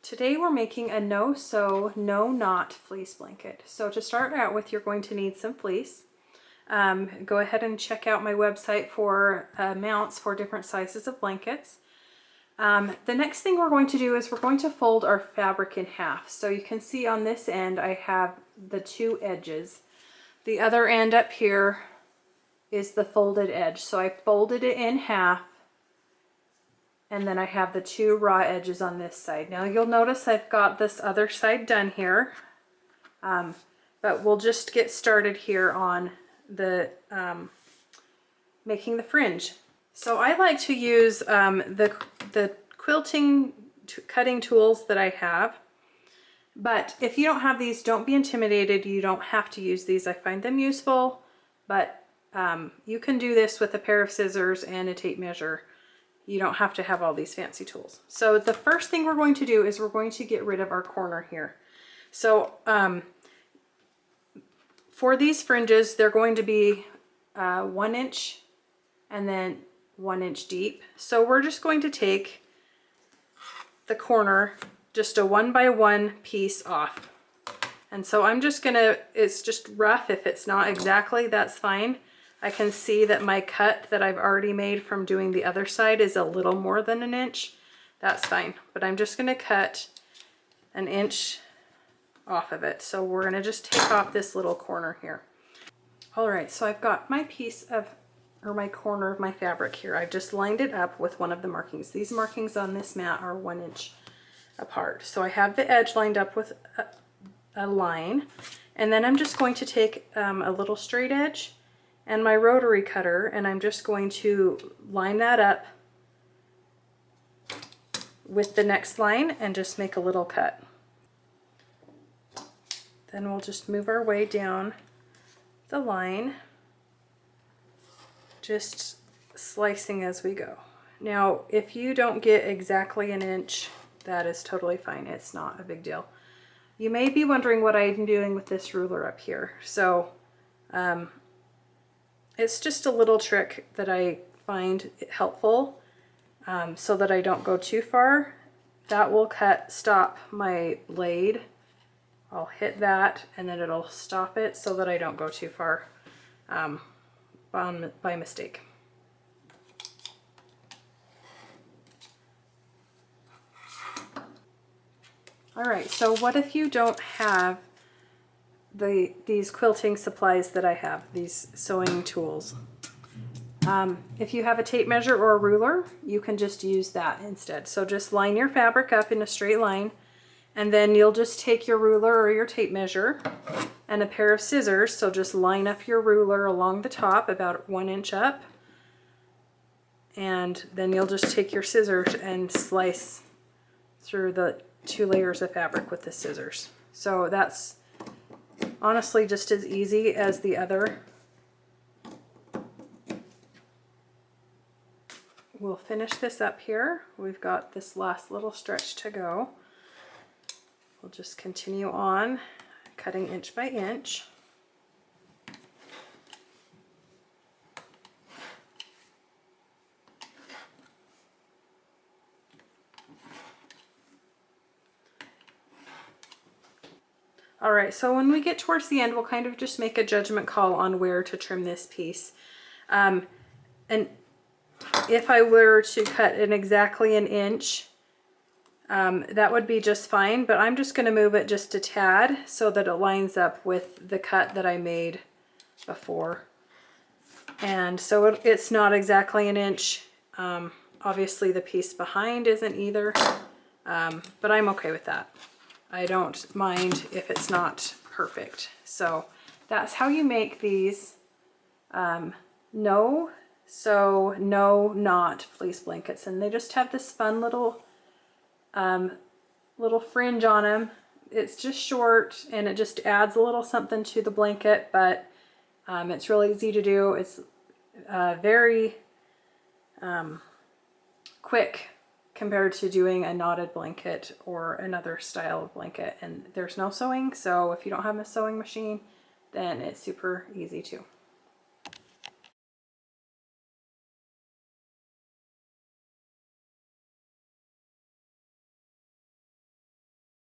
Today we're making a no-sew, no-knot fleece blanket. So to start out with, you're going to need some fleece. Go ahead and check out my website for mounts for different sizes of blankets. The next thing we're going to do is we're going to fold our fabric in half. So you can see on this end I have the two edges. The other end up here is the folded edge. So I folded it in half, and then I have the two raw edges on this side. Now you'll notice I've got this other side done here, but we'll just get started here on the making the fringe. So I like to use the quilting cutting tools that I have, but if you don't have these, don't be intimidated. You don't have to use these. I find them useful, but you can do this with a pair of scissors and a tape measure. You don't have to have all these fancy tools. So the first thing we're going to do is we're going to get rid of our corner here. So for these fringes, they're going to be 1 inch and then 1 inch deep. So we're just going to take the corner, just a 1 by 1 piece off. And so I'm just gonna, it's just rough. If it's not exactly, that's fine. I can see that my cut that I've already made from doing the other side is a little more than 1 inch. That's fine, but I'm just gonna cut 1 inch off of it. So we're gonna just take off this little corner here. All right, so I've got my piece of, or my corner of my fabric here. I've just lined it up with one of the markings. These markings on this mat are 1 inch apart. So I have the edge lined up with a line, and then I'm just going to take a little straight edge and my rotary cutter, and I'm just going to line that up with the next line and just make a little cut. Then we'll just move our way down the line, just slicing as we go. Now, if you don't get exactly 1 inch, that is totally fine. It's not a big deal. You may be wondering what I'm doing with this ruler up here. So it's just a little trick that I find helpful so that I don't go too far. That will stop my blade. I'll hit that and then it'll stop it so that I don't go too far by mistake. All right, so what if you don't have these quilting supplies that I have, these sewing tools? If you have a tape measure or a ruler, you can just use that instead. So just line your fabric up in a straight line, and then you'll just take your ruler or your tape measure and a pair of scissors. So just line up your ruler along the top about 1 inch up, and then you'll just take your scissors and slice through the 2 layers of fabric with the scissors. So that's honestly just as easy as the other. We'll finish this up here. We've got this last little stretch to go. We'll just continue on cutting inch by inch. All right, so when we get towards the end, we'll kind of just make a judgment call on where to trim this piece. And if I were to cut in exactly 1 inch, that would be just fine, but I'm just gonna move it just a tad so that it lines up with the cut that I made before. And so it's not exactly 1 inch. Obviously the piece behind isn't either, but I'm okay with that. I don't mind if it's not perfect. So that's how you make these no-sew, no-knot fleece blankets. And they just have this fun little fringe on them. It's just short and it just adds a little something to the blanket, but it's really easy to do. It's very quick compared to doing a knotted blanket or another style of blanket. And there's no sewing, so if you don't have a sewing machine, then it's super easy too.